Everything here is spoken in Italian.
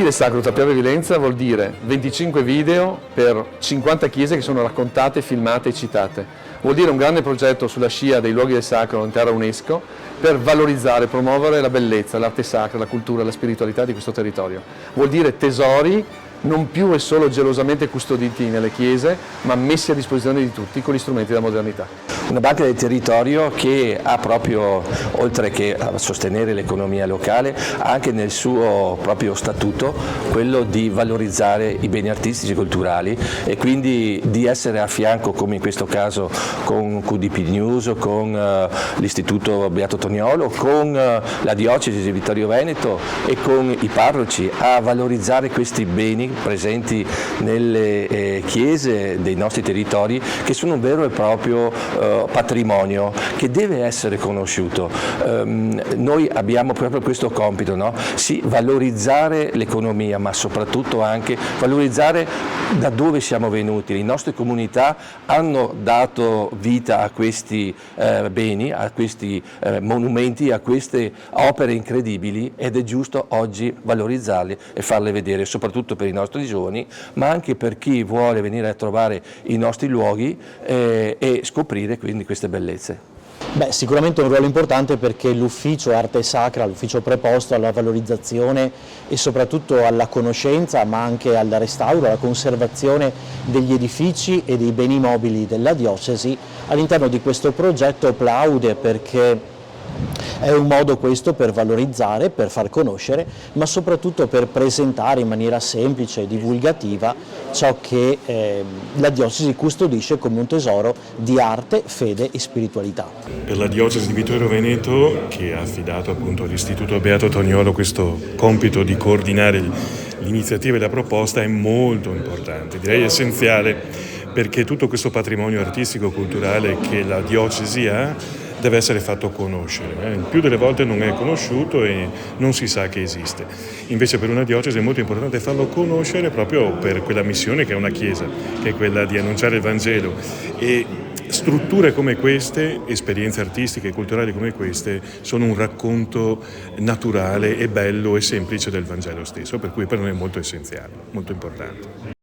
del Sacro Trapiave Vilenza vuol dire 25 video per 50 chiese che sono raccontate, filmate e citate. Vuol dire un grande progetto sulla scia dei luoghi del sacro in terra UNESCO per valorizzare e promuovere la bellezza, l'arte sacra, la cultura, la spiritualità di questo territorio. Vuol dire tesori non più e solo gelosamente custoditi nelle chiese, ma messi a disposizione di tutti con gli strumenti della modernità. Una banca del territorio che ha proprio, oltre che a sostenere l'economia locale, ha anche nel suo proprio statuto quello di valorizzare i beni artistici e culturali e quindi di essere a fianco, come in questo caso con QDP News, con l'Istituto Beato Toniolo, con la Diocesi di Vittorio Veneto e con i parroci a valorizzare questi beni presenti nelle chiese dei nostri territori, che sono un vero e proprio patrimonio che deve essere conosciuto. Noi abbiamo proprio questo compito, no? Sì, valorizzare l'economia, ma soprattutto anche valorizzare da dove siamo venuti. Le nostre comunità hanno dato vita a questi beni, a questi monumenti, a queste opere incredibili, ed è giusto oggi valorizzarli e farle vedere, soprattutto per i nostri giovani, ma anche per chi vuole venire a trovare i nostri luoghi e scoprire quindi queste bellezze. Beh, sicuramente un ruolo importante, perché l'ufficio arte sacra, l'ufficio preposto alla valorizzazione e soprattutto alla conoscenza, ma anche al restauro, alla conservazione degli edifici e dei beni mobili della diocesi, all'interno di questo progetto plaude, perché è un modo questo per valorizzare, per far conoscere, ma soprattutto per presentare in maniera semplice e divulgativa ciò che la diocesi custodisce come un tesoro di arte, fede e spiritualità. Per la diocesi di Vittorio Veneto, che ha affidato appunto all'Istituto Beato Toniolo questo compito di coordinare l'iniziativa e la proposta, è molto importante, direi essenziale, perché tutto questo patrimonio artistico e culturale che la diocesi ha deve essere fatto conoscere. Il più delle volte non è conosciuto e non si sa che esiste. Invece per una diocesi è molto importante farlo conoscere, proprio per quella missione che è una chiesa, che è quella di annunciare il Vangelo. E strutture come queste, esperienze artistiche e culturali come queste, sono un racconto naturale e bello e semplice del Vangelo stesso, per cui per noi è molto essenziale, molto importante.